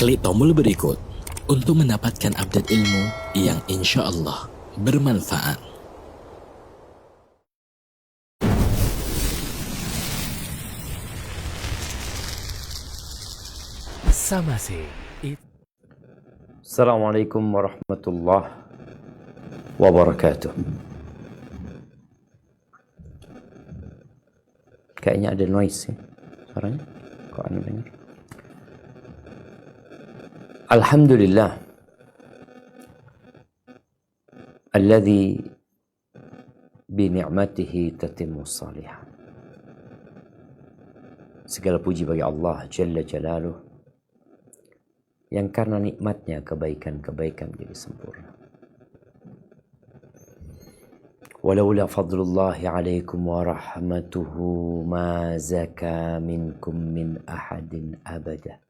Klik tombol berikut untuk mendapatkan update ilmu yang insya Allah bermanfaat. Assalamualaikum warahmatullahi wabarakatuh. Kayaknya ada noise ya suaranya. Kok anda dengar? Alhamdulillah alladzi bi ni'matihi tatimmu shalihat. Segala puji bagi Allah Jalla Jalaluh yang karena nikmatnya kebaikan-kebaikan jadi sempurna. Walaula fadlullahi alaikum wa rahmatuhu ma zaka minkum min ahadin abada.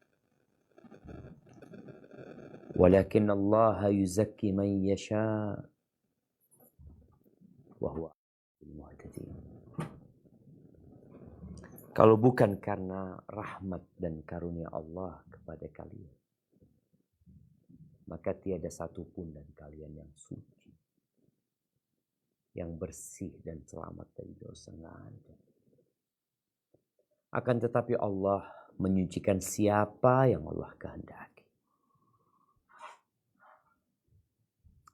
Walakin Allah yuzakki man yasha wa huwa al-muhtadin. Kalau bukan karena rahmat dan karunia Allah kepada kalian, maka tiada satupun dari kalian yang suci, yang bersih dan selamat dari dosa, nggak ada. Akan tetapi Allah menyucikan siapa yang Allah kehendaki.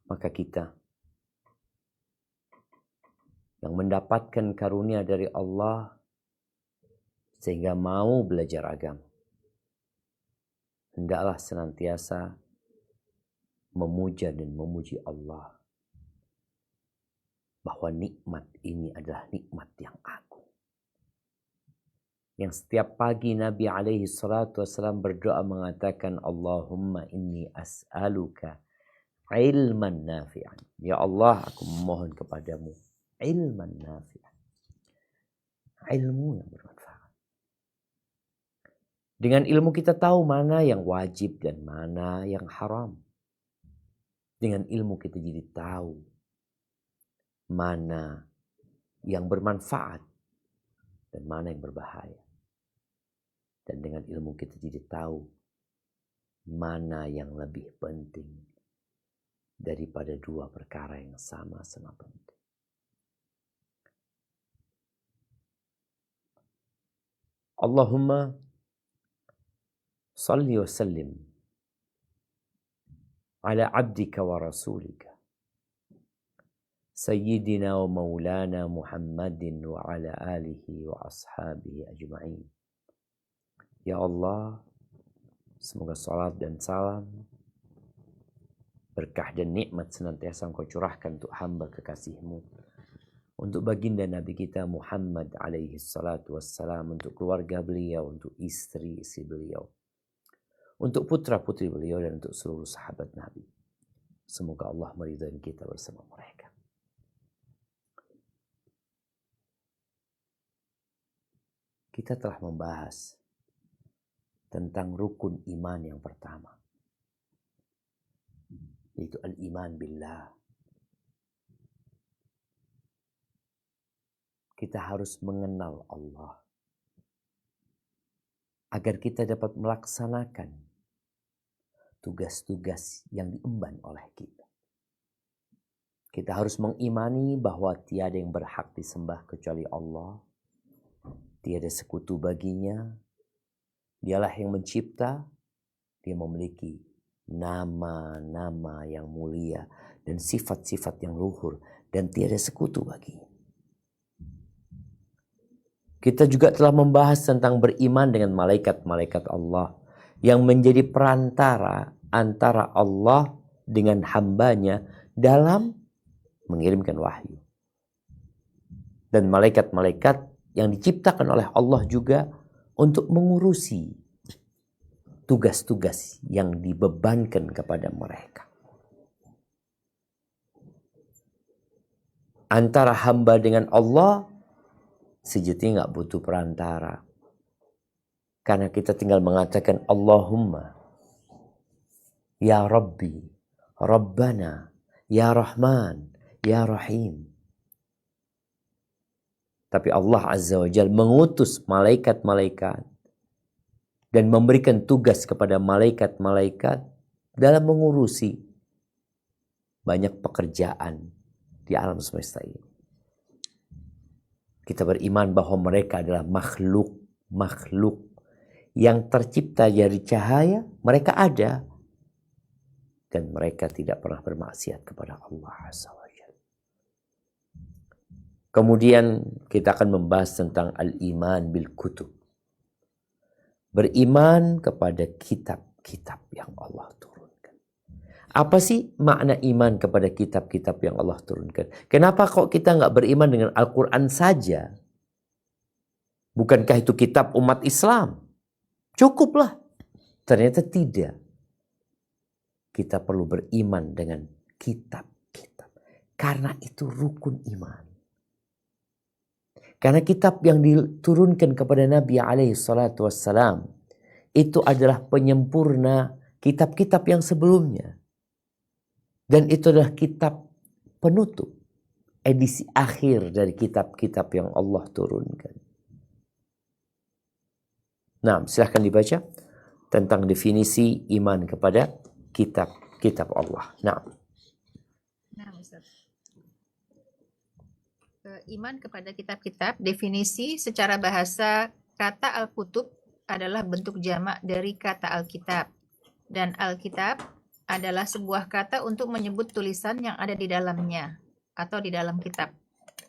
Maka kita yang mendapatkan karunia dari Allah sehingga mau belajar agama, hendaklah senantiasa memuja dan memuji Allah bahwa nikmat ini adalah nikmat yang agung. Yang setiap pagi Nabi alaihi salatu wassalam berdoa mengatakan, Allahumma inni as'aluka ilman nafi'an. Ya Allah, aku memohon kepadamu ilman nafi'an. Ilmu yang bermanfaat. Dengan ilmu kita tahu mana yang wajib dan mana yang haram. Dengan ilmu kita jadi tahu mana yang bermanfaat dan mana yang berbahaya. Dan dengan ilmu kita jadi tahu mana yang lebih penting daripada dua perkara yang sama-sama penting. Allahumma salli wa sallim ala abdika wa rasulika sayyidina wa maulana Muhammadin wa ala alihi wa ashabihi ajma'in. Ya Allah, semoga salat dan salam, berkah dan nikmat senantiasa Engkau curahkan untuk hamba kekasih-Mu, untuk baginda Nabi kita Muhammad alaihi salatu wassalam, untuk keluarga beliau, untuk istri-istri beliau, untuk putra-putri beliau, dan untuk seluruh sahabat Nabi. Semoga Allah meridhai kita bersama mereka. Kita telah membahas tentang rukun iman yang pertama, yaitu al-iman billah. Kita harus mengenal Allah agar kita dapat melaksanakan tugas-tugas yang diemban oleh kita. Kita harus mengimani bahwa tiada yang berhak disembah kecuali Allah. Tiada sekutu baginya. Dialah yang mencipta. Dia memiliki nama-nama yang mulia dan sifat-sifat yang luhur, dan tiada sekutu baginya. Kita juga telah membahas tentang beriman dengan malaikat-malaikat Allah yang menjadi perantara antara Allah dengan hambanya dalam mengirimkan wahyu. Dan malaikat-malaikat yang diciptakan oleh Allah juga untuk mengurusi tugas-tugas yang dibebankan kepada mereka. Antara hamba dengan Allah sejatinya gak butuh perantara. Karena kita tinggal mengatakan Allahumma, Ya Rabbi, Rabbana, Ya Rahman, Ya Rahim. Tapi Allah Azza wa Jalla mengutus malaikat-malaikat dan memberikan tugas kepada malaikat-malaikat dalam mengurusi banyak pekerjaan di alam semesta ini. Kita beriman bahwa mereka adalah makhluk yang tercipta dari cahaya, mereka ada. Dan mereka tidak pernah bermaksiat kepada Allah Azza wa Jalla. Kemudian kita akan membahas tentang al-iman bil kutub. Beriman kepada kitab-kitab yang Allah turunkan. Apa sih makna iman kepada kitab-kitab yang Allah turunkan? Kenapa kok kita nggak beriman dengan Al-Quran saja? Bukankah itu kitab umat Islam? Cukuplah. Ternyata tidak. Kita perlu beriman dengan kitab-kitab. Karena itu rukun iman. Karena kitab yang diturunkan kepada Nabi SAW itu adalah penyempurna kitab-kitab yang sebelumnya. Dan itu adalah kitab penutup. Edisi akhir dari kitab-kitab yang Allah turunkan. Nah, silahkan dibaca tentang definisi iman kepada kitab-kitab Allah. Nah, Ustaz. Iman kepada kitab-kitab, definisi secara bahasa kata Al-Kutub adalah bentuk jamak dari kata Alkitab. Dan Alkitab adalah sebuah kata untuk menyebut tulisan yang ada di dalamnya atau di dalam kitab.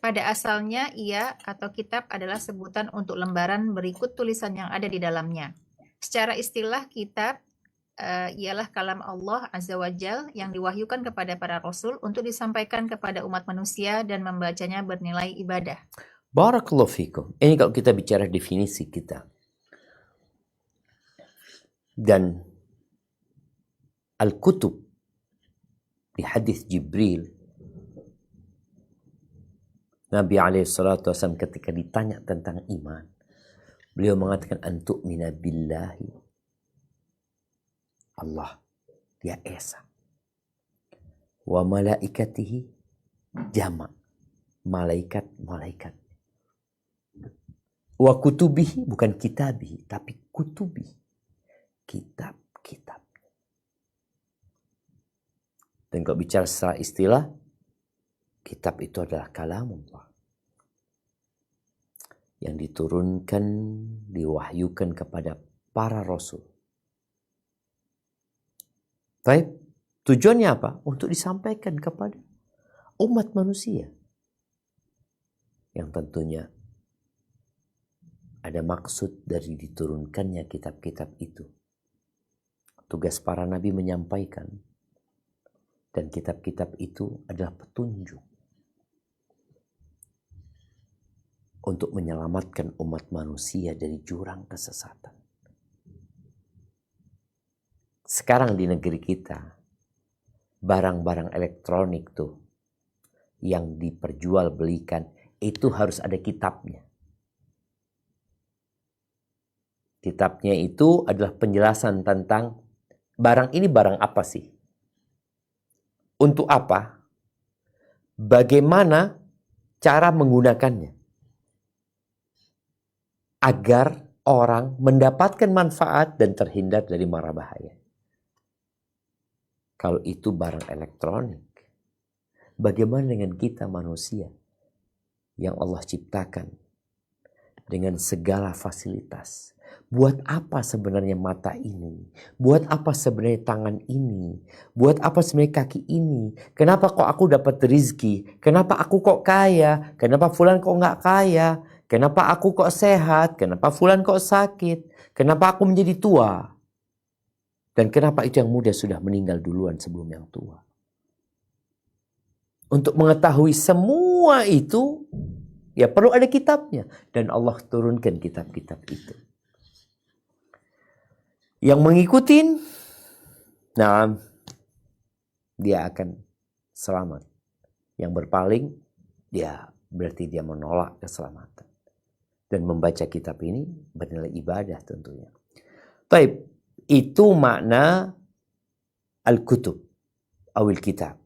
Pada asalnya ia atau kitab adalah sebutan untuk lembaran berikut tulisan yang ada di dalamnya. Secara istilah kitab ialah kalam Allah Azza wa Jal yang diwahyukan kepada para rasul untuk disampaikan kepada umat manusia dan membacanya bernilai ibadah. Barakallahu fikum. Ini kalau kita bicara definisi kita. Dan Al-Kutub di hadis Jibril, Nabi SAW ketika ditanya tentang iman, beliau mengatakan antu'mina billahi, Allah, dia Esa. Wa malaikatihi, jamak, malaikat-malaikat. Wa kutubihi, bukan kitabihi, tapi kutubihi, kitab-kitab. Dan kalau bicara secara istilah, kitab itu adalah kalamullah. Yang diturunkan, diwahyukan kepada para rasul. Baik, tujuannya apa? Untuk disampaikan kepada umat manusia. Yang tentunya ada maksud dari diturunkannya kitab-kitab itu. Tugas para nabi menyampaikan. Dan kitab-kitab itu adalah petunjuk. Untuk menyelamatkan umat manusia dari jurang kesesatan. Sekarang di negeri kita, barang-barang elektronik tuh yang diperjualbelikan itu harus ada kitabnya. Kitabnya itu adalah penjelasan tentang barang ini barang apa sih? Untuk apa? Bagaimana cara menggunakannya? Agar orang mendapatkan manfaat dan terhindar dari mara bahaya. Kalau itu barang elektronik, bagaimana dengan kita manusia yang Allah ciptakan dengan segala fasilitas? Buat apa sebenarnya mata ini? Buat apa sebenarnya tangan ini? Buat apa sebenarnya kaki ini? Kenapa kok aku dapat rezeki? Kenapa aku kok kaya? Kenapa fulan kok nggak kaya? Kenapa aku kok sehat? Kenapa fulan kok sakit? Kenapa aku menjadi tua? Dan kenapa itu yang muda sudah meninggal duluan sebelum yang tua? Untuk mengetahui semua itu, ya perlu ada kitabnya. Dan Allah turunkan kitab-kitab itu. Yang mengikutin, nah, dia akan selamat. Yang berpaling, dia berarti dia menolak keselamatan. Dan membaca kitab ini bernilai ibadah tentunya. Baik. Itu makna Al-Kutub, awil kitab.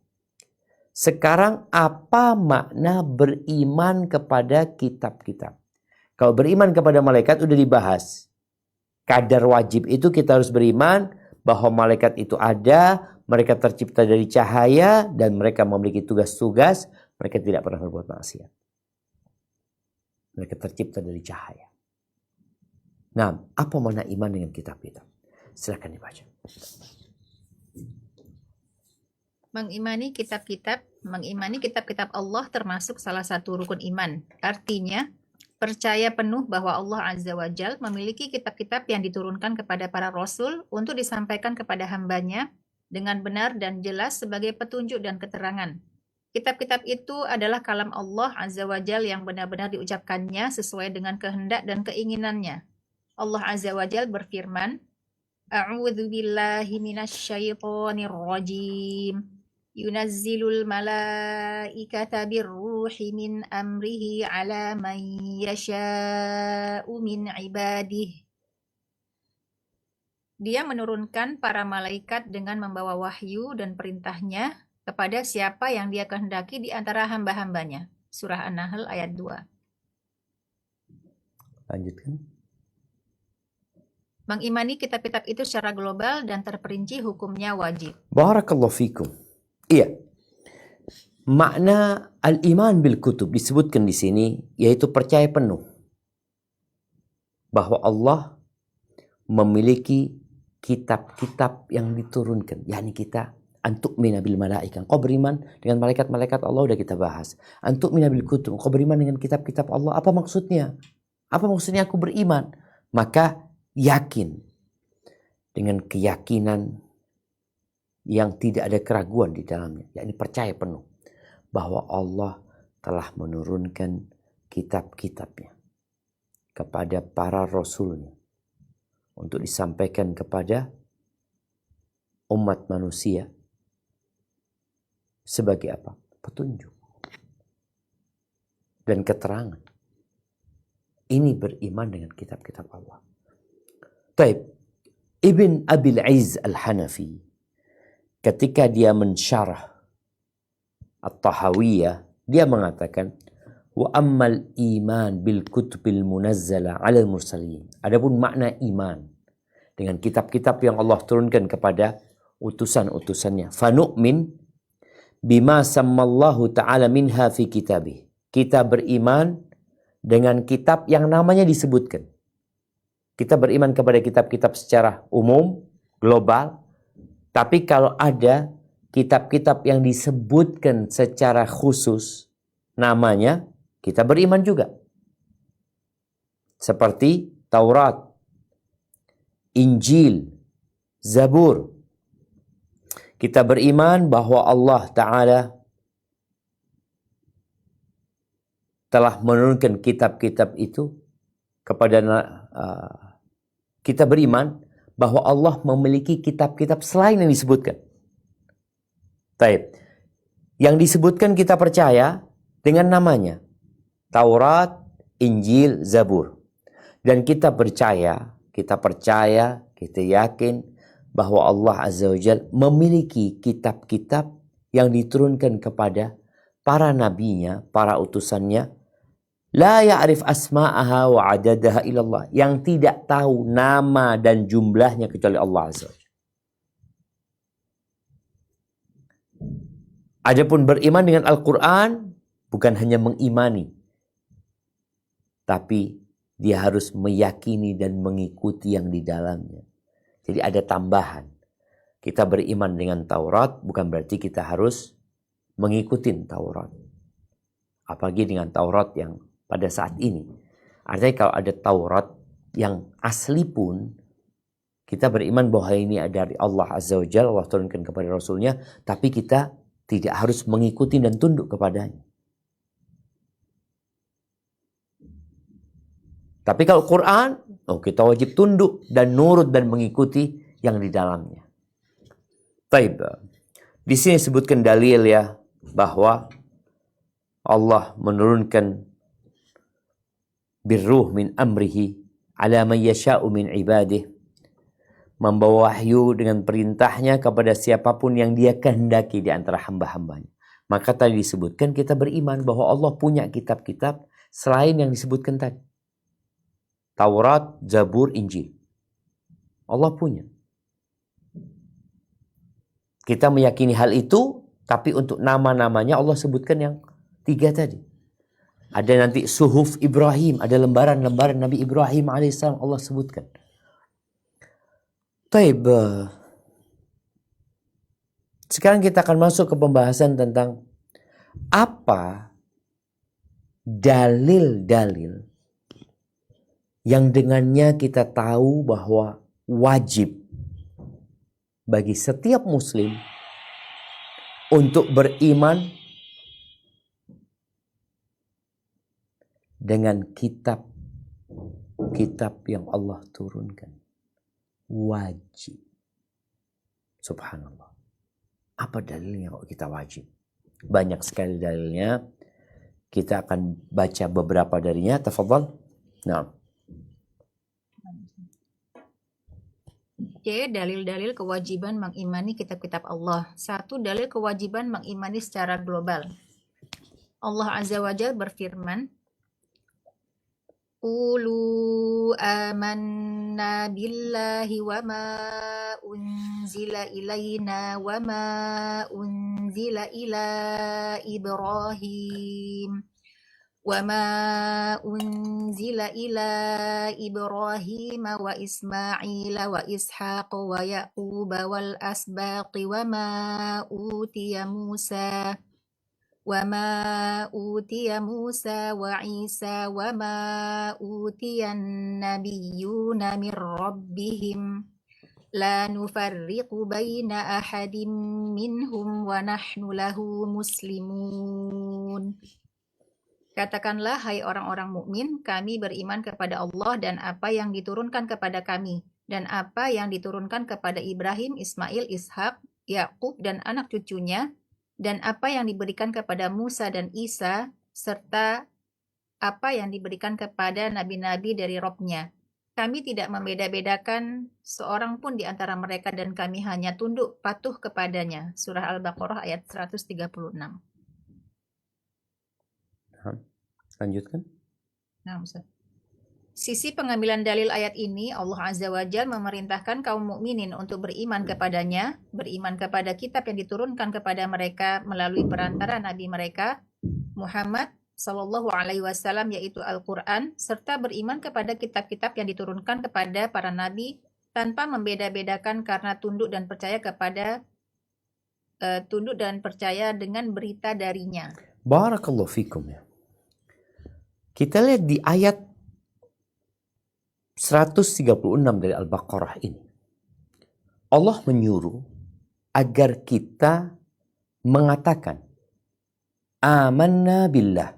Sekarang apa makna beriman kepada kitab-kitab? Kalau beriman kepada malaikat udah dibahas. kadar wajib itu kita harus beriman bahwa malaikat itu ada, mereka tercipta dari cahaya, dan mereka memiliki tugas-tugas, mereka tidak pernah berbuat maksiat. Mereka tercipta dari cahaya. Nah, apa makna iman dengan kitab-kitab? Silakan dibaca. Mengimani kitab-kitab Allah termasuk salah satu rukun iman. Artinya, percaya penuh bahwa Allah Azza wa Jal memiliki kitab-kitab yang diturunkan kepada para rasul untuk disampaikan kepada hambanya dengan benar dan jelas sebagai petunjuk dan keterangan. Kitab-kitab itu adalah kalam Allah Azza wa Jal yang benar-benar diucapkannya sesuai dengan kehendak dan keinginannya. Allah Azza wa Jal berfirman, A'udzu billahi minasyaitonir rajim. Yunazzilul malaikata birruhi min amrihi ala man yasha'u min ibadihi. Dia menurunkan para malaikat dengan membawa wahyu dan perintahnya kepada siapa yang dia kehendaki di antara hamba-hambanya. Surah An-Nahl ayat 2. Lanjutkan. Mengimani kitab-kitab itu secara global dan terperinci hukumnya wajib. Barakallahu fikum. Iya. Makna al-iman bil kutub disebutkan di sini yaitu percaya penuh bahwa Allah memiliki kitab-kitab yang diturunkan. Yani kita antu'mina bil malaikah. Kau beriman dengan malaikat-malaikat Allah, udah kita bahas. Antu'mina bil kutub. Kau beriman dengan kitab-kitab Allah. Apa maksudnya? Apa maksudnya aku beriman? Maka yakin dengan keyakinan yang tidak ada keraguan di dalamnya, yakni percaya penuh bahwa Allah telah menurunkan kitab-kitabnya kepada para rasulnya untuk disampaikan kepada umat manusia sebagai apa? Petunjuk dan keterangan. Ini beriman dengan kitab-kitab Allah. Taib, Ibn Abil Izz Al-Hanafi ketika dia mensyarah At-Tahawiyah, dia mengatakan wa ammal iman bil kutubil munazzala 'alal mursalin. Adapun makna iman dengan kitab-kitab yang Allah turunkan kepada utusan-utusannya, fanu'min bima sammallahu ta'ala minha fi kitabih. Kita beriman dengan kitab yang namanya disebutkan. Kita beriman kepada kitab-kitab secara umum, global. Tapi kalau ada kitab-kitab yang disebutkan secara khusus namanya, kita beriman juga. Seperti Taurat, Injil, Zabur. Kita beriman bahwa Allah Ta'ala telah menurunkan kitab-kitab itu kepada kita beriman bahwa Allah memiliki kitab-kitab selain yang disebutkan. Taib. Yang disebutkan kita percaya dengan namanya. Taurat, Injil, Zabur. Dan kita percaya, kita yakin bahwa Allah Azza wa Jalla memiliki kitab-kitab yang diturunkan kepada para nabinya, para utusannya. La ya'rif asma'aha wa adadaha illallah. Yang tidak tahu nama dan jumlahnya kecuali Allah Azza wa Jalla. Adapun beriman dengan Al-Quran bukan hanya mengimani, tapi dia harus meyakini dan mengikuti yang di dalamnya. Jadi ada tambahan. Kita beriman dengan Taurat bukan berarti kita harus mengikuti Taurat. Apalagi dengan Taurat yang pada saat ini. Artinya kalau ada Taurat yang asli pun, kita beriman bahwa ini ada dari Allah Azza wa Jalla, Allah turunkan kepada Rasulnya, tapi kita tidak harus mengikuti dan tunduk kepadanya. Tapi kalau Quran, kita wajib tunduk dan nurut dan mengikuti yang di dalamnya. Taib. Di sini sebutkan dalil ya bahwa Allah menurunkan birruh min amrihi ala man yasha'u min ibadih, membawa wahyu dengan perintahnya kepada siapapun yang dia kehendaki di antara hamba-hambanya. Maka tadi disebutkan kita beriman bahwa Allah punya kitab-kitab selain yang disebutkan tadi. Taurat, Zabur, Injil. Allah punya. Kita meyakini hal itu, tapi untuk nama-namanya Allah sebutkan yang 3 tadi. Ada nanti suhuf Ibrahim, ada lembaran-lembaran Nabi Ibrahim alaihissalam Allah sebutkan. Taib. Sekarang kita akan masuk ke pembahasan tentang apa dalil-dalil yang dengannya kita tahu bahwa wajib bagi setiap muslim untuk beriman dengan kitab yang Allah turunkan. Wajib. Subhanallah. Apa dalilnya kalau kita wajib? Banyak sekali dalilnya. Kita akan baca beberapa darinya. Tafadhal. Nah. Oke, dalil-dalil kewajiban mengimani kitab-kitab Allah. 1, dalil kewajiban mengimani secara global. Allah Azza wa Jalla berfirman, Qulu amanna billahi wa ma unzila ilaina wa ma unzila ila Ibrahim وما أنزل إلى إبراهيم وإسماعيل وإسحاق ويعقوب والأسباط وما أوتي موسى وعيسى وما أوتي النبيون من ربهم لا نفرق بين أحد منهم ونحن له مسلمون. Katakanlah, hai orang-orang mukmin, kami beriman kepada Allah dan apa yang diturunkan kepada kami, dan apa yang diturunkan kepada Ibrahim, Ismail, Ishak, Yakub, dan anak cucunya, dan apa yang diberikan kepada Musa dan Isa, serta apa yang diberikan kepada nabi-nabi dari Robnya. Kami tidak membeda-bedakan seorang pun di antara mereka dan kami hanya tunduk patuh kepadanya. Surah Al-Baqarah ayat 136. Lanjutkan. Nah, Ustaz. Sisi pengambilan dalil ayat ini, Allah Azza wa Jalla memerintahkan kaum mukminin untuk beriman kepadanya, beriman kepada kitab yang diturunkan kepada mereka melalui perantara nabi mereka, Muhammad Sallallahu Alaihi Wasallam, yaitu Al-Quran, serta beriman kepada kitab-kitab yang diturunkan kepada para nabi tanpa membeda-bedakan karena tunduk dan percaya dengan berita darinya. Barakallahu fikum ya. Kita lihat di ayat 136 dari Al-Baqarah ini. Allah menyuruh agar kita mengatakan, Amanna billah.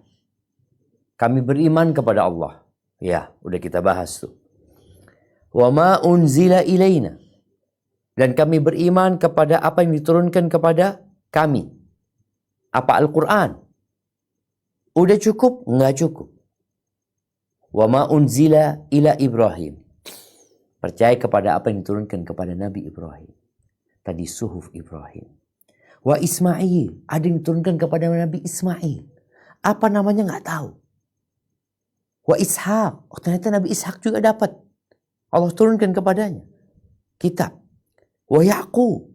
Kami beriman kepada Allah. Ya, udah kita bahas tuh. Wa ma unzila ilaina. Dan kami beriman kepada apa yang diturunkan kepada kami. Apa Al-Quran? Udah cukup? Enggak cukup. Wa ma unzila ila Ibrahim. Percaya kepada apa yang diturunkan kepada Nabi Ibrahim. Tadi suhuf Ibrahim. Wa Ismail. Ada yang diturunkan kepada Nabi Ismail. Apa namanya nggak tahu. Wa Ishak. Oh, ternyata Nabi Ishak juga dapat. Allah turunkan kepadanya kitab. Wa Yaqub.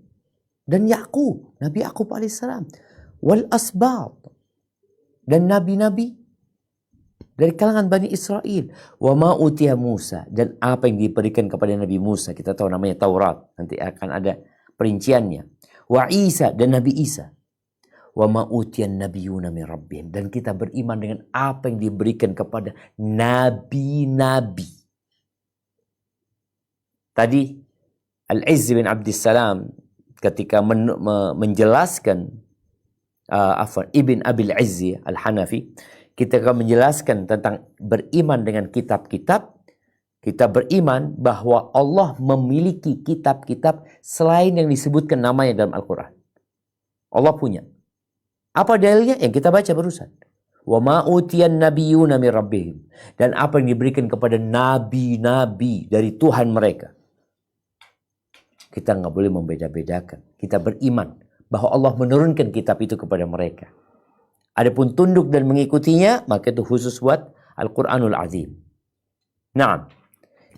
Dan Yaqub. Nabi Yaqub alaihissalam. Wal asbat. Dan nabi-nabi dari kalangan Bani Israel. Wa ma utiya Musa. Dan apa yang diberikan kepada Nabi Musa. Kita tahu namanya Taurat. Nanti akan ada perinciannya. Wa Isa. Dan Nabi Isa. Wa ma utiyan nabiyuna min rabbihim. Dan kita beriman dengan apa yang diberikan kepada nabi-nabi. Tadi Al-Izz bin Abdissalam ketika menjelaskan Ibn Abil Izzi Al-Hanafi, kita akan menjelaskan tentang beriman dengan kitab-kitab. Kita beriman bahwa Allah memiliki kitab-kitab selain yang disebutkan namanya dalam Al-Quran. Allah punya. Apa dalilnya? Yang kita baca barusan. Wa ma utiyan nabiyuna min rabbihim. Dan apa yang diberikan kepada nabi-nabi dari Tuhan mereka. Kita nggak boleh membeda-bedakan. Kita beriman bahwa Allah menurunkan kitab itu kepada mereka. Adapun tunduk dan mengikutinya, maka itu khusus buat Al-Quranul Azim. Nah,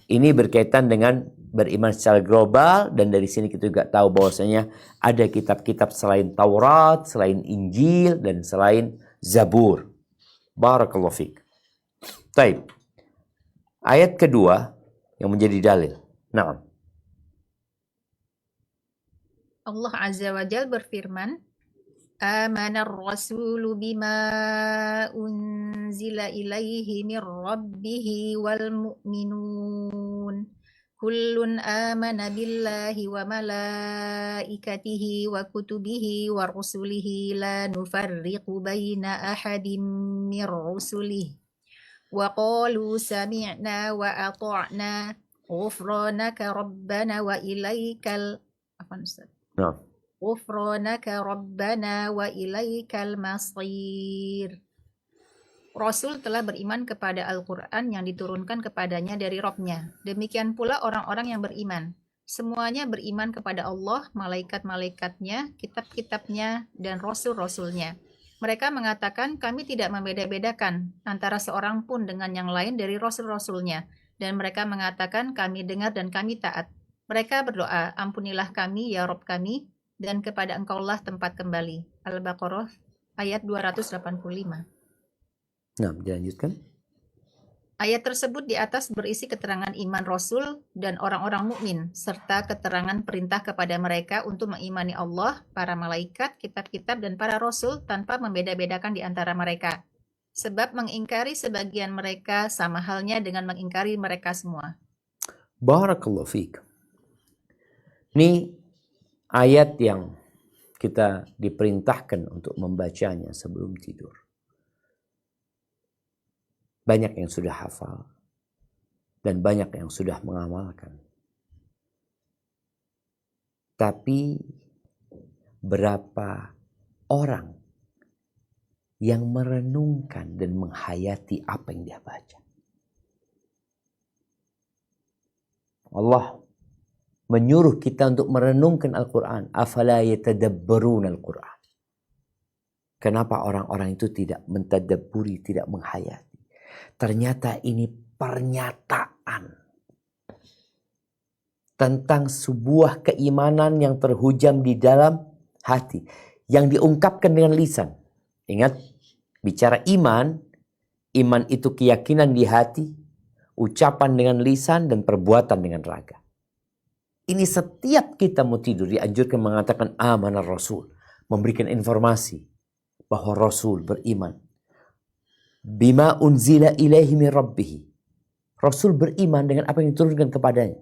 ini berkaitan dengan beriman secara global, dan dari sini kita juga tahu bahwasanya ada kitab-kitab selain Taurat, selain Injil, dan selain Zabur. Barakallahu fiik. Baik. Ayat kedua yang menjadi dalil. Naam. Allah Azza wa Jal berfirman, Amanar rasulu bima unzila ilaihi min rabbihi wal mu'minun. Kullun amana billahi wa malaikatihi wa kutubihi wa rusulihi la nufarriqu baina ahadim min rusulihi. Wa qalu sami'na wa ata'na ghufranaka rabbana wa ilaikal Naam. Ghufranaka Rabbana wa ilaikal masir. Rasul telah beriman kepada Al-Quran yang diturunkan kepadanya dari Rabb-nya. Demikian pula orang-orang yang beriman. Semuanya beriman kepada Allah, malaikat-malaikatnya, kitab-kitabnya, dan rasul-rasulnya. Mereka mengatakan kami tidak membeda-bedakan antara seorang pun dengan yang lain dari rasul-rasulnya. Dan mereka mengatakan kami dengar dan kami taat. Mereka berdoa, ampunilah kami ya Rabb kami, dan kepada Engkaulah tempat kembali. Al-Baqarah ayat 285. Nah, dilanjutkan. Ayat tersebut di atas berisi keterangan iman Rasul dan orang-orang mukmin serta keterangan perintah kepada mereka untuk mengimani Allah, para malaikat, kitab-kitab, dan para rasul tanpa membeda-bedakan di antara mereka. Sebab mengingkari sebagian mereka sama halnya dengan mengingkari mereka semua. Barakallahu fiik. Ini ayat yang kita diperintahkan untuk membacanya sebelum tidur. Banyak yang sudah hafal dan banyak yang sudah mengamalkan. Tapi berapa orang yang merenungkan dan menghayati apa yang dia baca? Allah menyuruh kita untuk merenungkan Al-Quran. Afala yatadabbaruna Al-Quran. Kenapa orang-orang itu tidak mentadabburi, tidak menghayati? Ternyata ini pernyataan tentang sebuah keimanan yang terhujam di dalam hati, yang diungkapkan dengan lisan. Ingat, bicara iman, iman itu keyakinan di hati, ucapan dengan lisan, dan perbuatan dengan raga. Ini setiap kita mau tidur dianjurkan mengatakan amanar Rasul. Memberikan informasi bahwa Rasul beriman. Bima unzila ilaihi min rabbihi. Rasul beriman dengan apa yang diturunkan kepadanya.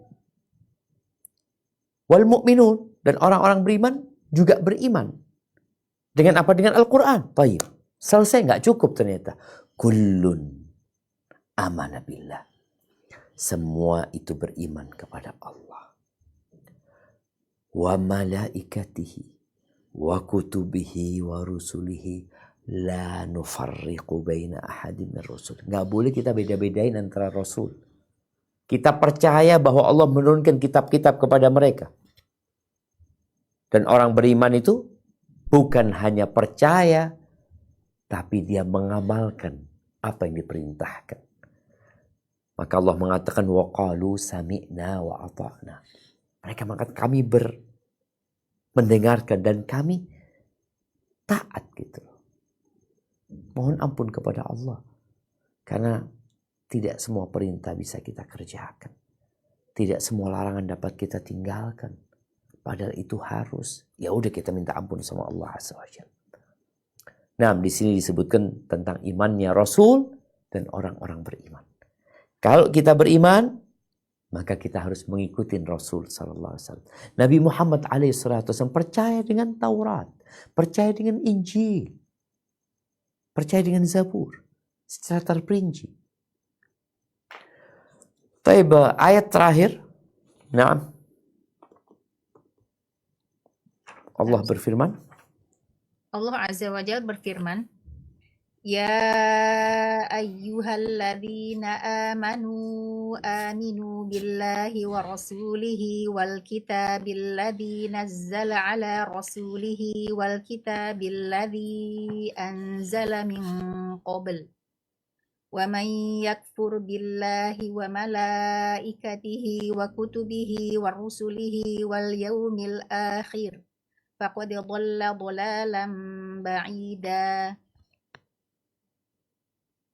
Wal mu'minun. Dan orang-orang beriman juga beriman. Dengan apa? Dengan Al-Quran. Baik. Selesai, nggak cukup ternyata. Kullun amana billah. Semua itu beriman kepada Allah. Wa malaikatihi wa kutubihi wa rusulihi la nufarriqu baina ahadim min rusul. Nggak boleh kita beda-bedain antara Rasul. Kita percaya bahwa Allah menurunkan kitab-kitab kepada mereka. Dan orang beriman itu bukan hanya percaya, tapi dia mengamalkan apa yang diperintahkan. Maka Allah mengatakan wa qalu sami'na wa ata'na. Mereka mengatakan kami mendengarkan dan kami taat gitu. Mohon ampun kepada Allah. Karena tidak semua perintah bisa kita kerjakan. Tidak semua larangan dapat kita tinggalkan. Padahal itu harus. Ya udah kita minta ampun sama Allah Azza wa Jalla. Nah, di sini disebutkan tentang imannya Rasul dan orang-orang beriman. Kalau kita beriman, maka kita harus mengikuti Rasul sallallahu alaihi wasallam. Nabi Muhammad alaihi wasallam percaya dengan Taurat, percaya dengan Injil, percaya dengan Zabur secara terperinci. Baik, ayat terakhir. Naam. Allah berfirman. Allah Azza wa Jalla berfirman, Ya ayyuhalladzina amanu aminu billahi wa rasulihi wal kitabil ladzi nazzala ala rasulihi wal kitabil ladzi anzala min qabl وَمَنْ يَكْفُرْ بِاللَّهِ وَمَلَائِكَتِهِ وَكُتُبِهِ وَرُسُلِهِ وَالْيَوْمِ الْآخِرِ فَقَدْ ضَلَّ ضَلَالًا بَعِيدًا.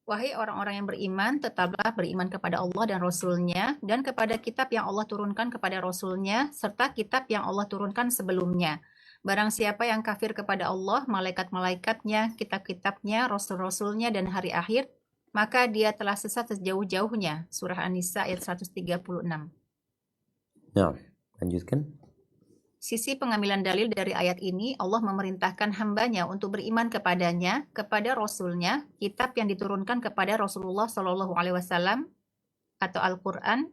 Wahai orang-orang yang beriman, tetaplah beriman kepada Allah dan Rasul-Nya, dan kepada kitab yang Allah turunkan kepada Rasul-Nya, serta kitab yang Allah turunkan sebelumnya. Barang siapa yang kafir kepada Allah, malaikat-malaikatnya, kitab-kitabnya, Rasul-Rasulnya, dan hari akhir, maka dia telah sesat sejauh-jauhnya. Surah An-Nisa ayat 136. Nah, lanjutkan. Sisi pengambilan dalil dari ayat ini, Allah memerintahkan hambanya untuk beriman kepadanya, kepada Rasul-Nya, kitab yang diturunkan kepada Rasulullah SAW atau Al-Quran,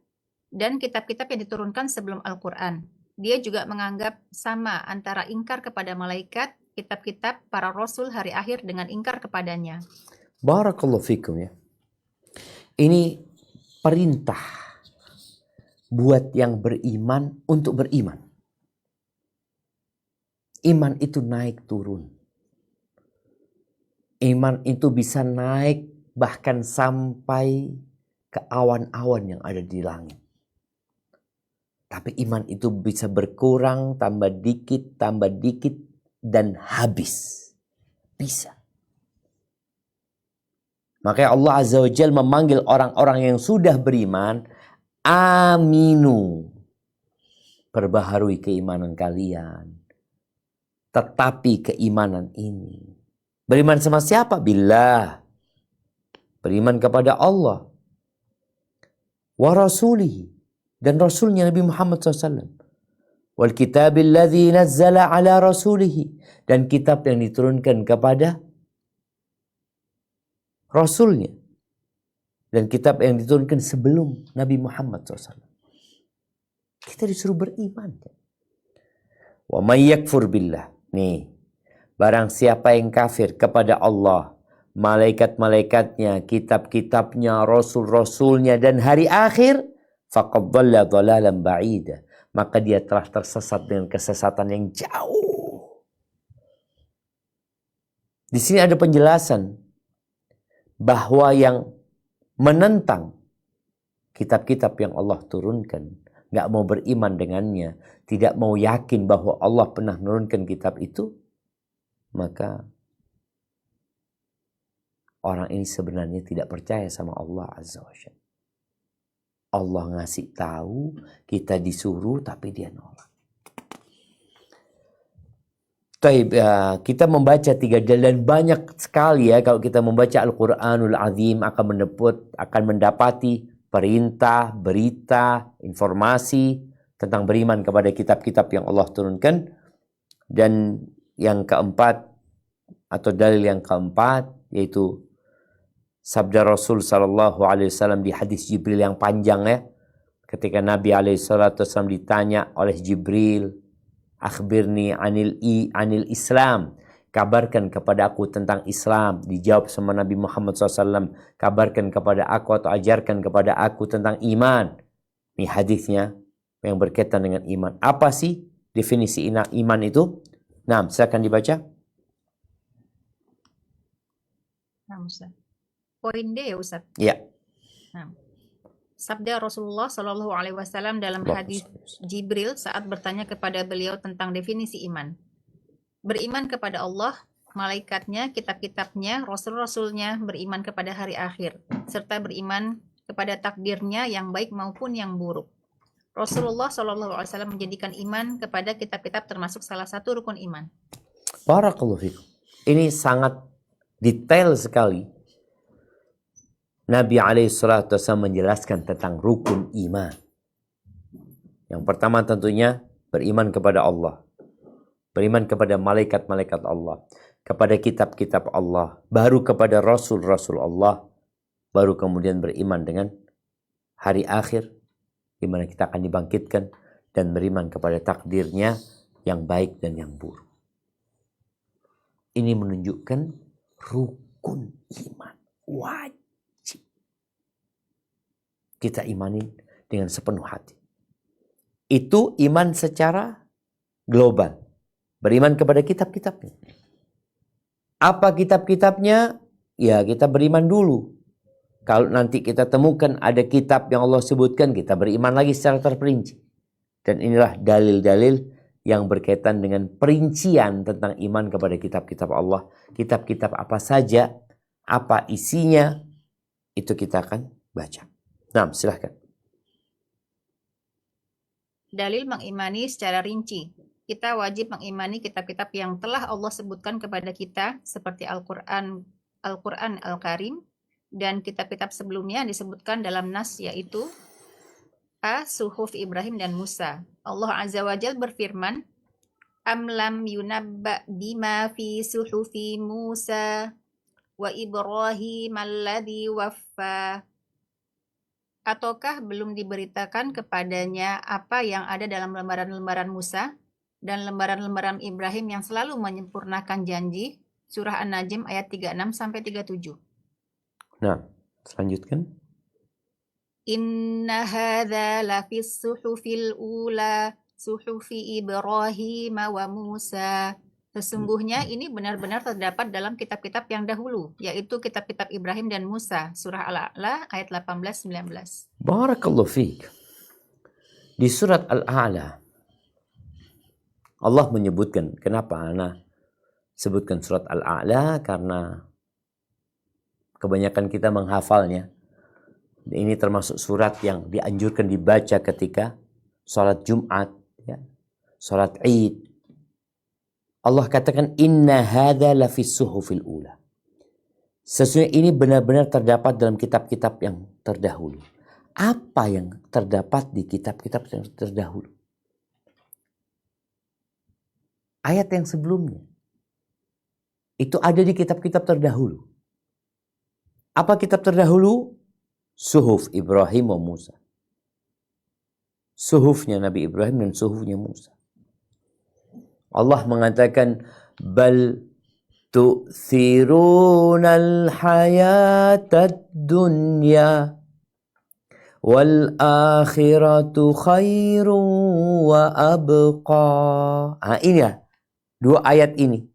dan kitab-kitab yang diturunkan sebelum Al-Quran. Dia juga menganggap sama antara ingkar kepada malaikat, kitab-kitab, para Rasul hari akhir dengan ingkar kepadanya. Barakallahu fikum ya. Ini perintah buat yang beriman untuk beriman. Iman itu naik turun. Iman itu bisa naik bahkan sampai ke awan-awan yang ada di langit. Tapi iman itu bisa berkurang, tambah dikit, dan habis. Bisa. Makanya Allah Azza wa Jalla memanggil orang-orang yang sudah beriman, aminu. Perbaharui keimanan kalian. Tetapi keimanan ini. Beriman sama siapa? Billah. Beriman kepada Allah. Wa rasulihi. Dan Rasulnya Nabi Muhammad SAW. Wal kitabil ladzi nazzala ala rasulihi. Dan kitab yang diturunkan kepada Rasulnya. Dan kitab yang diturunkan sebelum Nabi Muhammad SAW. Kita disuruh beriman. Wa may yakfur billah. Nih, barang siapa yang kafir kepada Allah, malaikat-malaikatnya, kitab-kitabnya, rasul-rasulnya, dan hari akhir, faqad dhalla dhalalan ba'ida. Maka dia telah tersesat dengan kesesatan yang jauh. Di sini ada penjelasan bahwa yang menentang kitab-kitab yang Allah turunkan, nggak mau beriman dengannya, tidak mau yakin bahwa Allah pernah menurunkan kitab itu, maka orang ini sebenarnya tidak percaya sama Allah Azza wa Jalla. Allah ngasih tahu, kita disuruh, tapi dia nolak. Kita membaca 3 dalil, dan banyak sekali ya kalau kita membaca Al-Quranul Azim akan mendapati perintah, berita, informasi tentang beriman kepada kitab-kitab yang Allah turunkan. Dan yang keempat, atau dalil yang keempat, yaitu sabda Rasul SAW di hadis Jibril yang panjang ya. Ketika Nabi SAW ditanya oleh Jibril, akhbirni anil Islam, kabarkan kepada aku tentang Islam. Dijawab sama Nabi Muhammad SAW, kabarkan kepada aku atau ajarkan kepada aku tentang iman. Ini hadisnya yang berkaitan dengan iman. Apa sih definisi iman itu? Nah, silakan dibaca. Nah, Ustaz. Poin D ya Ustaz. Ya. Nah, sabda Rasulullah Shallallahu Alaihi Wasallam dalam hadis Jibril saat bertanya kepada beliau tentang definisi iman. Beriman kepada Allah, malaikatnya, kitab-kitabnya, rasul-rasulnya, beriman kepada hari akhir, serta beriman kepada takdirnya yang baik maupun yang buruk. Rasulullah SAW menjadikan iman kepada kitab-kitab termasuk salah satu rukun iman. Barakallahu fikum. Ini sangat detail sekali. Nabi SAW menjelaskan tentang rukun iman. Yang pertama tentunya beriman kepada Allah. Beriman kepada malaikat-malaikat Allah. Kepada kitab-kitab Allah. Baru kepada rasul-rasul Allah. Baru kemudian beriman dengan hari akhir, di mana kita akan dibangkitkan, dan beriman kepada takdirnya yang baik dan yang buruk. Ini menunjukkan rukun iman. Wajib kita imanin dengan sepenuh hati. Itu iman secara global. Beriman kepada kitab-kitabnya. Apa kitab-kitabnya? Ya, kita beriman dulu Kalau nanti kita temukan ada kitab yang Allah sebutkan, kita beriman lagi secara terperinci. Dan inilah dalil-dalil yang berkaitan dengan perincian tentang iman kepada kitab-kitab Allah. Kitab-kitab apa saja, apa isinya, itu kita akan baca. Nah, silahkan. Dalil mengimani secara rinci. Kita wajib mengimani kitab-kitab yang telah Allah sebutkan kepada kita seperti Al-Quran Al-Karim dan kitab-kitab sebelumnya yang disebutkan dalam nas, yaitu Suhuf Ibrahim dan Musa. Allah Azza wa Jal berfirman, Am lam yunabba bima fi suhufi Musa wa Ibrahim alladhi waffa. Ataukah belum diberitakan kepadanya apa yang ada dalam lembaran-lembaran Musa dan lembaran-lembaran Ibrahim yang selalu menyempurnakan janji? Surah An-Najm ayat 36-37. Nah, selanjutkan. Inna hadza lafis suhufil ula, suhufi Ibrahim wa Musa. Sesungguhnya ini benar-benar terdapat dalam kitab-kitab yang dahulu, yaitu kitab-kitab Ibrahim dan Musa. Surah Al-A'la ayat 18-19. Barakallahu fiik. Di surat Al-A'la, Allah menyebutkan, kenapa Ana sebutkan surat Al-A'la? Karena kebanyakan kita menghafalnya. Ini termasuk surat yang dianjurkan dibaca ketika sholat Jumat, ya, sholat Id. Allah katakan, Inna hadza lafis suhufil ula. Sesungguhnya ini benar-benar terdapat dalam kitab-kitab yang terdahulu. Apa yang terdapat di kitab-kitab yang terdahulu? Ayat yang sebelumnya. Itu ada di kitab-kitab terdahulu. Apa kitab terdahulu? Suhuf Ibrahim wa Musa. Suhufnya Nabi Ibrahim dan suhufnya Musa. Allah mengatakan, Bal tu'thirunal hayatad dunya wal akhiratu khairun wa abqa. Ini ya, dua ayat ini.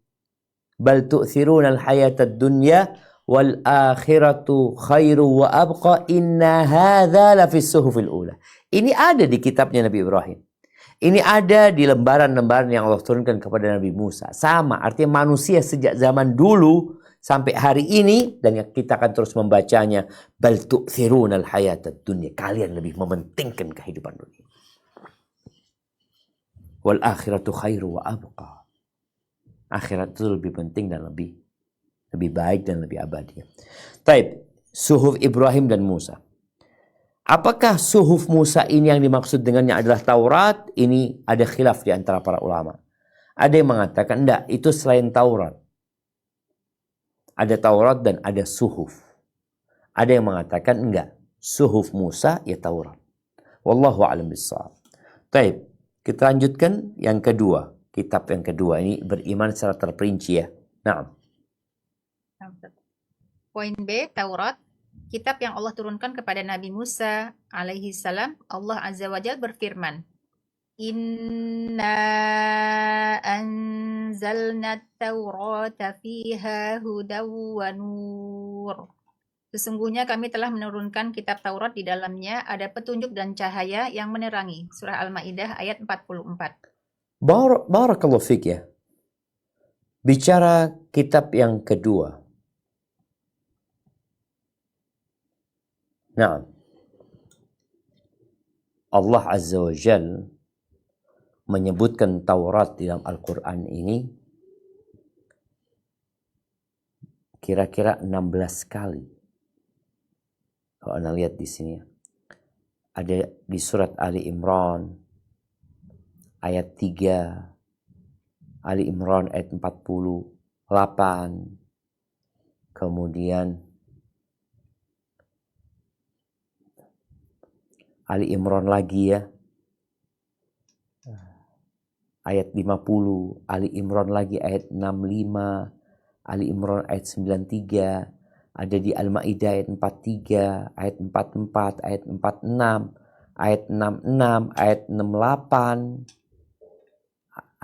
Bal tu'thirunal hayatad dunya wal akhiratu khairu wa abqa inna hadza lafis suhufil ula. Ini ada di kitabnya Nabi Ibrahim. Ini ada di lembaran-lembaran yang Allah turunkan kepada Nabi Musa. Sama, artinya manusia sejak zaman dulu sampai hari ini, dan kita akan terus membacanya. Bal tu'thirunal hayatad dunya. Kalian lebih mementingkan kehidupan dunia. Wal akhiratu khairu wa abqa. Akhirat itu lebih penting dan lebih baik dan lebih abadi. Taib, suhuf Ibrahim dan Musa. Apakah suhuf Musa ini yang dimaksud dengannya adalah Taurat? Ini ada khilaf di antara para ulama. Ada yang mengatakan, enggak, itu selain Taurat. Ada Taurat dan ada suhuf. Ada yang mengatakan, enggak, suhuf Musa ya Taurat. Wallahu a'lam bishawab. Taib, kita lanjutkan yang kedua. Kitab yang kedua ini beriman secara terperinci ya. Nah. Poin B, Taurat. Kitab yang Allah turunkan kepada Nabi Musa alaihi salam. Allah Azza wa Jalla berfirman, Inna anzalna at-taurata fiha hudaw wa nur. Sesungguhnya kami telah menurunkan kitab Taurat, di dalamnya ada petunjuk dan cahaya yang menerangi. Surah Al-Maidah ayat 44. Barakallahu fiik ya. Bicara kitab yang kedua. Nah, Allah Azza wa Jal menyebutkan Taurat di dalam Al-Quran ini kira-kira 16 kali. Kalau Anda lihat di sini, ada di surat Ali Imran ayat 3, Ali Imran ayat 48, kemudian Ali Imran lagi ya, ayat 50, Ali Imran lagi ayat 65, Ali Imran ayat 93, ada di Al-Maidah ayat 43, ayat 44, ayat 46, ayat 66, ayat 68,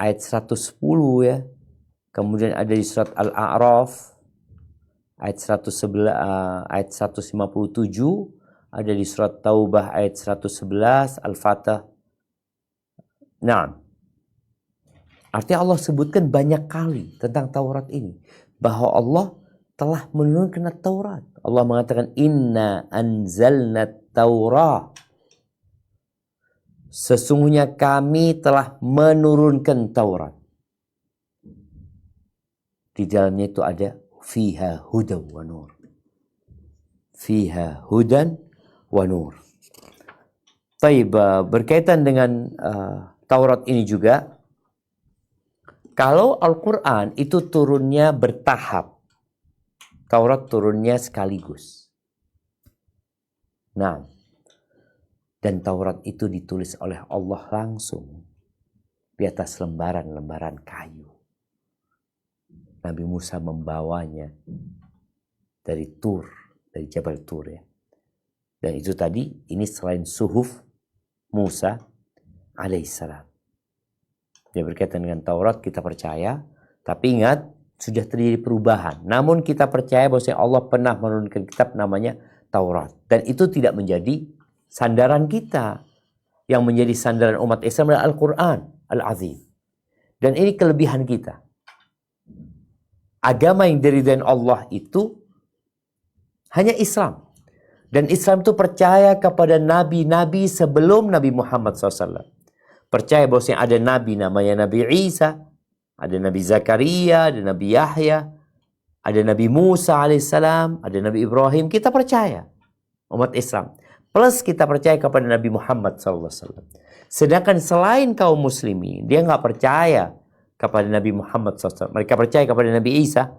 ayat 110 ya. Kemudian ada di surat Al-A'raf ayat 111, ayat 157, ada di surat Taubah ayat 111, Al-Fatah. Nah, artinya Allah sebutkan banyak kali tentang Taurat ini, bahwa Allah telah menurunkan Taurat. Allah mengatakan inna anzalna Taurah. Sesungguhnya kami telah menurunkan Taurat. Di dalamnya itu ada fiha hudan wa nur. Fiha hudan wa nur. Taib, berkaitan dengan Taurat ini juga, kalau Al-Quran itu turunnya bertahap, Taurat turunnya sekaligus. Nah, dan Taurat itu ditulis oleh Allah langsung di atas lembaran-lembaran kayu. Nabi Musa membawanya dari Tur, dari Jabal Tur ya. Dan itu tadi, ini selain suhuf Musa alaihissalam. Dia berkaitan dengan Taurat, kita percaya. Tapi ingat, sudah terjadi perubahan. Namun kita percaya bahwa Allah pernah menurunkan kitab namanya Taurat. Dan itu tidak menjadi sandaran kita. Yang menjadi sandaran umat Islam adalah Al-Quran Al-Azim. Dan ini kelebihan kita. Agama yang diridhai Allah itu hanya Islam. Dan Islam itu percaya kepada nabi-nabi sebelum Nabi Muhammad SAW. Percaya bahwa ada nabi namanya Nabi Isa, ada Nabi Zakaria, ada Nabi Yahya, ada Nabi Musa alaihissalam, ada Nabi Ibrahim. Kita percaya, umat Islam. Plus kita percaya kepada Nabi Muhammad SAW. Sedangkan selain kaum muslimin, dia nggak percaya kepada Nabi Muhammad SAW. Mereka percaya kepada Nabi Isa,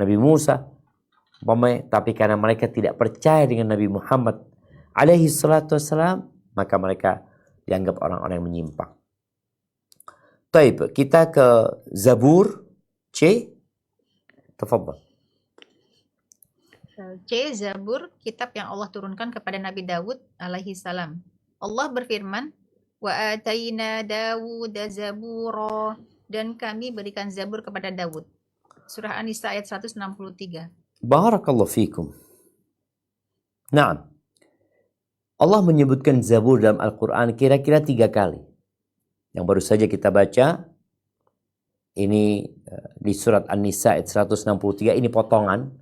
Nabi Musa, tapi karena mereka tidak percaya dengan Nabi Muhammad alaihi salatu wassalam, maka mereka dianggap orang-orang yang menyimpang. Taib, kita ke Zabur C. Tafadhal. C. Zabur, kitab yang Allah turunkan kepada Nabi Dawud alaihi salam. Allah berfirman, wa ataina Dawud zabura, dan kami berikan Zabur kepada Dawud. Surah An-Nisa ayat 163. Barakallahu fikum. Nah, Allah menyebutkan Zabur dalam Al-Quran kira-kira 3 kali. Yang baru saja kita baca, ini di surat An-Nisa ayat 163, ini potongan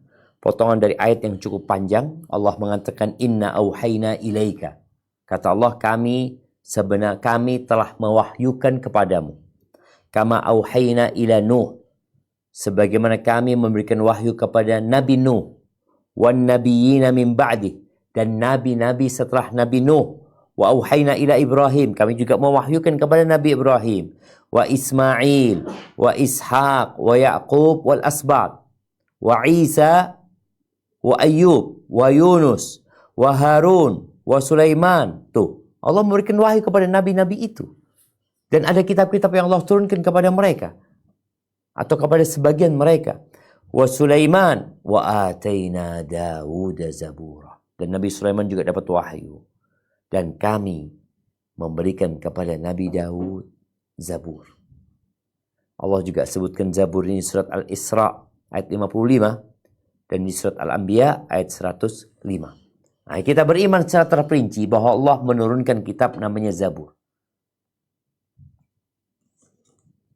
dari ayat yang cukup panjang. Allah mengatakan, Inna auhayna ilaika. Kata Allah, kami telah mewahyukan kepadamu. Kama auhayna ila Nuh. Sebagaimana kami memberikan wahyu kepada Nabi Nuh. Wan nabiyina min ba'dih. Dan nabi-nabi setelah Nabi Nuh. Wa auhayna ila Ibrahim. Kami juga mewahyukan kepada Nabi Ibrahim. Wa Ismail. Wa Ishaq. Wa Ya'qub. Wal Asbaq. Wa Isa. Wa Ayyub. Wa Yunus. Wa Harun. Wa Sulaiman. Tuh. Allah memberikan wahyu kepada nabi-nabi itu. Dan ada kitab-kitab yang Allah turunkan kepada mereka. Atau kepada sebagian mereka. Wa Sulaiman. Wa ataina Dawud zabura. Dan Nabi Sulaiman juga dapat wahyu. Dan kami memberikan kepada Nabi Dawud Zabur. Allah juga sebutkan Zabur ini surat Al-Isra ayat 55. Dan di surat Al-Anbiya ayat 105. Nah, kita beriman secara terperinci bahwa Allah menurunkan kitab namanya Zabur.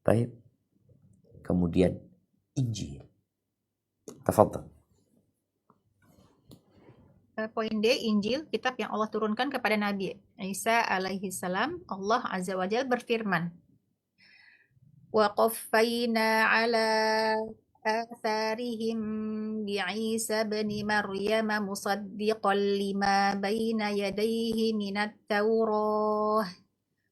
Baik. Kemudian Injil. Tafadhal. Poin D, Injil, kitab yang Allah turunkan kepada Nabi Isa alaihi salam. Allah azza wa jalla berfirman, wa qaffayna ala atharihim bi Isa bin Maryam musaddiqan lima baina yadayhi minat Taurah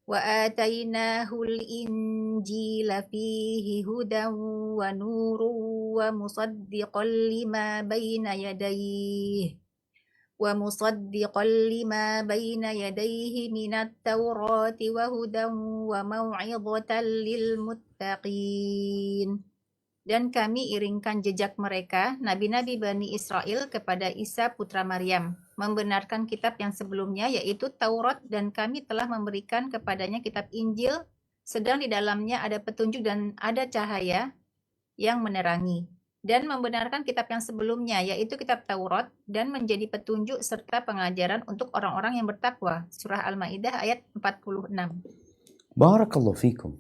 wa atainahul injila fihi hudan wa nurun wa musaddiqan lima baina yadayhi minat Taurati wa hudan wa mau'izatan lil muttaqin. Dan kami iringkan jejak mereka, nabi-nabi Bani Israel, kepada Isa putra Maryam, membenarkan kitab yang sebelumnya, yaitu Taurat, dan kami telah memberikan kepadanya kitab Injil, sedang di dalamnya ada petunjuk dan ada cahaya yang menerangi. dan membenarkan kitab yang sebelumnya, yaitu kitab Taurat, dan menjadi petunjuk serta pengajaran untuk orang-orang yang bertakwa. Surah Al-Maidah ayat 46. Barakallahu fikum.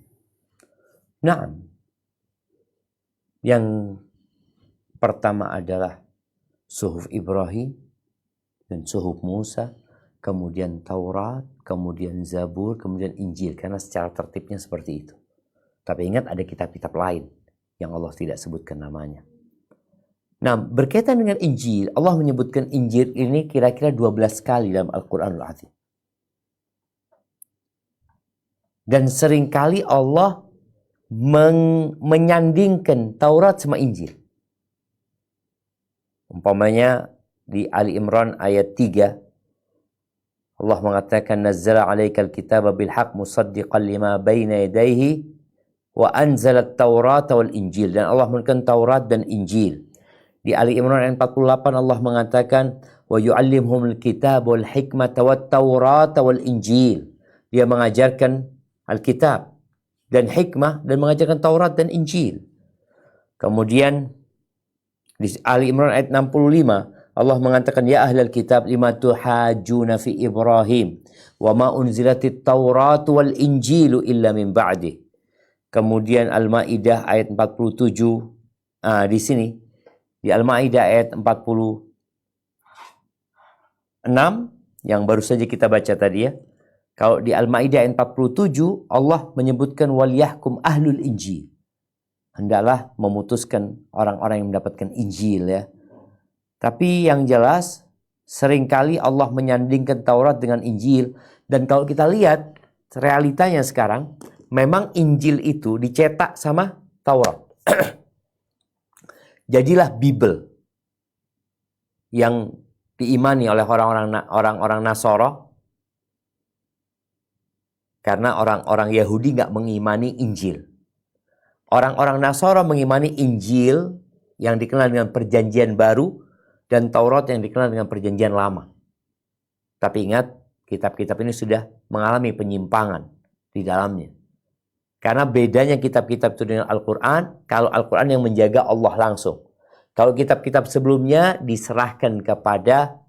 Naam. Yang pertama adalah Suhuf Ibrahim dan Suhuf Musa, kemudian Taurat, kemudian Zabur, kemudian Injil, karena secara tertibnya seperti itu. Tapi ingat ada kitab-kitab lain yang Allah tidak sebutkan namanya. Nah, berkaitan dengan Injil, Allah menyebutkan Injil ini kira-kira 12 kali dalam Al-Quranul Azim. Dan seringkali Allah menyandingkan Taurat sama Injil. Umpamanya di Ali Imran ayat 3, Allah mengatakan nazzala 'alaikal kitaba bil haqq musaddiqan lima baina yadayhi wa anzala at-taurata wal injil, dan Allah menurunkan Taurat dan Injil. Di Ali Imran ayat 48 Allah mengatakan wa yu'allimhumul kitaba wal hikmata wat taurata wal injil. Dia mengajarkan Alkitab dan hikmah dan mengajarkan Taurat dan Injil. Kemudian di Ali Imran ayat 65 Allah mengatakan ya ahlal kitab lima tuhajuna fi Ibrahim wa ma unzilatit Taurat wal Injilu illa min ba'dih. Kemudian Al-Maidah ayat 47 di sini di Al-Maidah ayat 46 yang baru saja kita baca tadi ya. Kalau di Al-Maidah ayat 47 Allah menyebutkan wal yahkum ahlul Injil. Hendaklah memutuskan orang-orang yang mendapatkan Injil ya. Tapi yang jelas seringkali Allah menyandingkan Taurat dengan Injil, dan kalau kita lihat realitanya sekarang memang Injil itu dicetak sama Taurat. Jadilah Bible yang diimani oleh orang-orang Nasara, karena orang-orang Yahudi nggak mengimani Injil. Orang-orang Nasara mengimani Injil yang dikenal dengan Perjanjian Baru dan Taurat yang dikenal dengan Perjanjian Lama. Tapi ingat, kitab-kitab ini sudah mengalami penyimpangan di dalamnya. Karena bedanya kitab-kitab itu dengan Al-Quran, kalau Al-Quran yang menjaga Allah langsung. Kalau kitab-kitab sebelumnya diserahkan kepada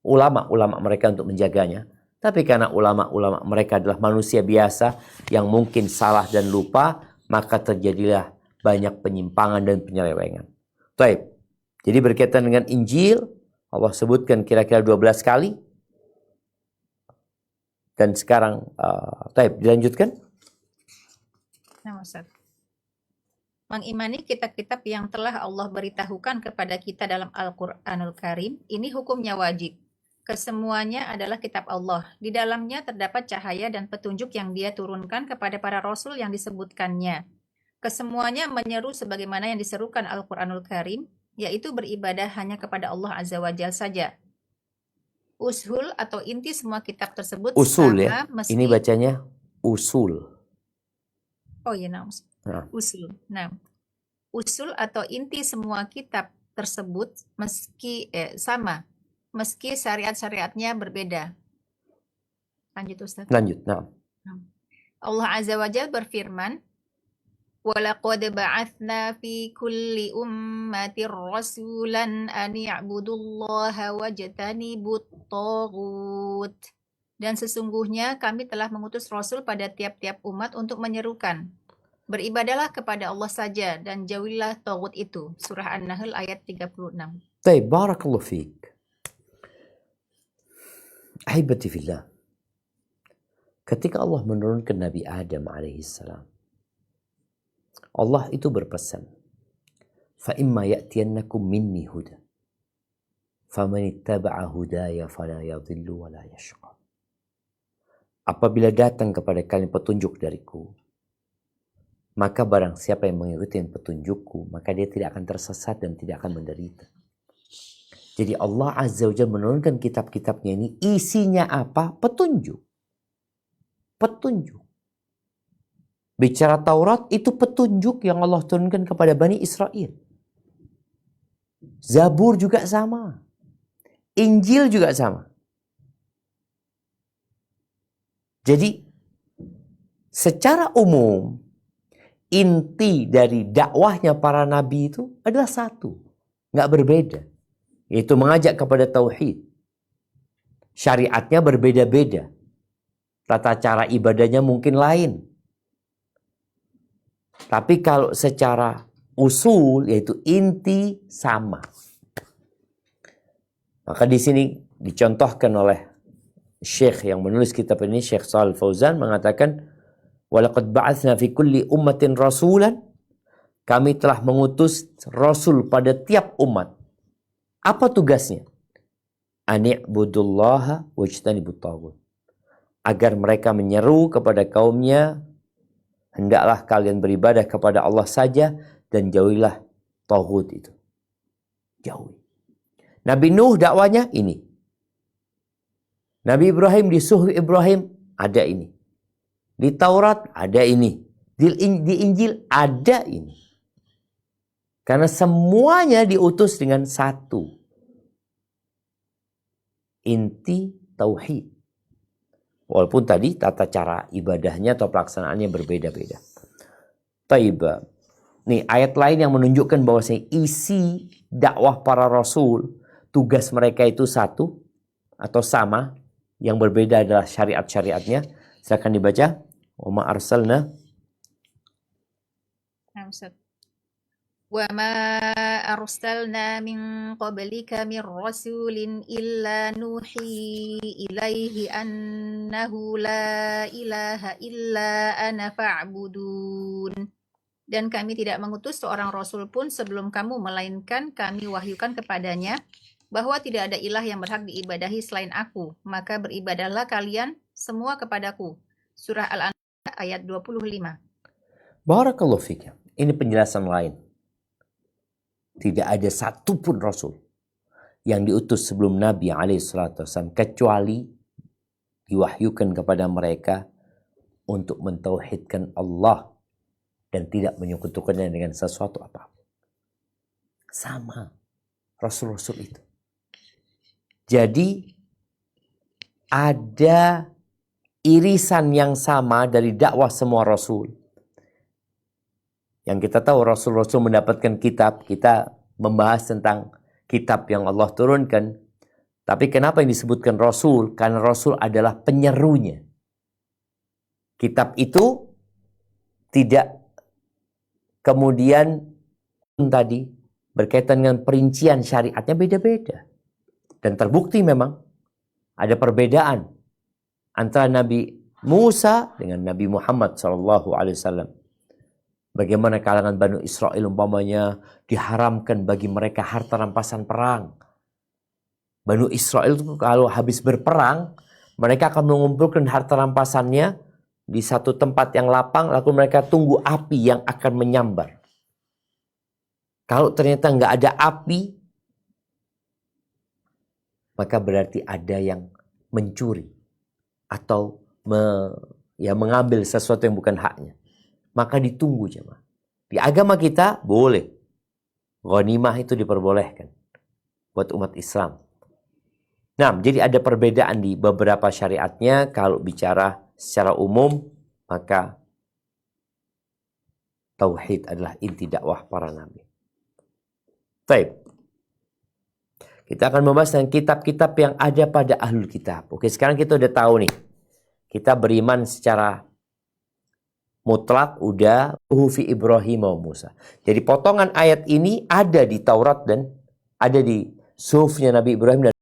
ulama-ulama mereka untuk menjaganya. Tapi karena ulama-ulama mereka adalah manusia biasa yang mungkin salah dan lupa, maka terjadilah banyak penyimpangan dan penyelewengan. Baik. Jadi berkaitan dengan Injil, Allah sebutkan kira-kira 12 kali. Dan sekarang, dilanjutkan. Nah, Ustaz. Mengimani kitab-kitab yang telah Allah beritahukan kepada kita dalam Al-Quranul Karim, ini hukumnya wajib. Kesemuanya adalah kitab Allah. Di dalamnya terdapat cahaya dan petunjuk yang Dia turunkan kepada para rasul yang disebutkannya. Kesemuanya menyeru sebagaimana yang diserukan Al-Quranul Karim, yaitu beribadah hanya kepada Allah Azza wa Jalla saja. Usul atau inti semua kitab tersebut Usul sama ya. meski... Ini bacanya usul. Oh iya, nah. Usul. Nah, usul atau inti semua kitab tersebut sama, meski syariat-syariatnya berbeda. Lanjut Ustaz. Lanjut. Nah. Allah Azza wa Jalla berfirman, وَلَقَدْ بَعَثْنَا فِي كُلِّ أُمَّةٍ رَسُولًا أَنِ اعْبُدُوا اللَّهَ وَاجْتَنِبُوا الطَّاغُوتَ. Dan sesungguhnya kami telah mengutus Rasul pada tiap-tiap umat untuk menyerukan, beribadalah kepada Allah saja dan jauhilah tagut itu. Surah An-Nahl ayat 36. Baik, barakallahu fiik. Ahibati fillah. Ketika Allah menurunkan Nabi Adam alaihissalam, Allah itu berpesan, فَإِمَّا يَأْتِيَنَّكُمْ مِنِّي هُدًى فَمَنِ اتَّبَعَ هُدَايَ فَلَا يَضِلُّ وَلَا يَشْقَى. Apabila datang kepada kalian petunjuk dariku, maka barang siapa yang mengikuti petunjukku, maka dia tidak akan tersesat dan tidak akan menderita. Jadi Allah Azza wa Jalla menurunkan kitab-kitabnya ini, isinya apa? Petunjuk. Petunjuk. Bicara Taurat, itu petunjuk yang Allah turunkan kepada Bani Israel. Zabur juga sama. Injil juga sama. Jadi, secara umum, inti dari dakwahnya para nabi itu adalah satu, nggak berbeda, yaitu mengajak kepada tauhid. Syariatnya berbeda-beda, tata cara ibadahnya mungkin lain, tapi kalau secara usul yaitu inti sama. Maka di sini dicontohkan oleh Syekh yang menulis kitab ini, Syekh Shalih Fauzan, mengatakan, "Walaqad ba'atsna fi kulli ummatin rasulan." Kami telah mengutus rasul pada tiap umat. Apa tugasnya? Ani'budullaha wajtanibut taghut. Agar mereka menyeru kepada kaumnya, hendaklah kalian beribadah kepada Allah saja dan jauhilah taghut itu. Jauhi. Nabi Nuh dakwanya ini. Nabi Ibrahim di Suhuf Ibrahim ada ini. Di Taurat ada ini. Di Injil ada ini. Karena semuanya diutus dengan satu. Inti tauhid. Walaupun tadi tata cara ibadahnya atau pelaksanaannya berbeda-beda. Taib. Nih ayat lain yang menunjukkan bahwasanya isi dakwah para rasul, tugas mereka itu satu atau sama, yang berbeda adalah syariat-syariatnya. Silakan dibaca. Wa ma arsalna. Wa ma arsalna min qablika min rasulin illa nuhi ilaihi annahu la ilaha illa ana fa'budun. Dan kami tidak mengutus seorang rasul pun sebelum kamu, melainkan kami wahyukan kepadanya bahwa tidak ada ilah yang berhak diibadahi selain aku, maka beribadahlah kalian semua kepadaku. Surah Al-Anbiya ayat 25. Barakallahu fikum. Ini penjelasan lain. Tidak ada satupun rasul yang diutus sebelum Nabi SAW kecuali diwahyukan kepada mereka untuk mentauhidkan Allah dan tidak menyekutukannya dengan sesuatu apapun. Sama rasul-rasul itu. Jadi ada irisan yang sama dari dakwah semua rasul. Yang kita tahu rasul-rasul mendapatkan kitab, kita membahas tentang kitab yang Allah turunkan. Tapi kenapa yang disebutkan rasul? Karena rasul adalah penyerunya. Kitab itu tidak kemudian tadi berkaitan dengan perincian syariatnya beda-beda. Dan terbukti memang ada perbedaan antara Nabi Musa dengan Nabi Muhammad SAW. Bagaimana kalangan Bani Israel umpamanya diharamkan bagi mereka harta rampasan perang. Bani Israel itu kalau habis berperang, mereka akan mengumpulkan harta rampasannya di satu tempat yang lapang, lalu mereka tunggu api yang akan menyambar. Kalau ternyata nggak ada api, maka berarti ada yang mencuri atau mengambil sesuatu yang bukan haknya. Maka ditunggu jemaah. Di agama kita boleh. Ghanimah itu diperbolehkan buat umat Islam. Nah, jadi ada perbedaan di beberapa syariatnya. Kalau bicara secara umum, maka tauhid adalah inti dakwah para nabi. Baik. Kita akan membahas tentang kitab-kitab yang ada pada ahlul kitab. Oke, sekarang kita udah tahu nih. Kita beriman secara mutlak udah Suhufi Ibrahim wa Musa. Jadi potongan ayat ini ada di Taurat dan ada di Suhufnya Nabi Ibrahim dan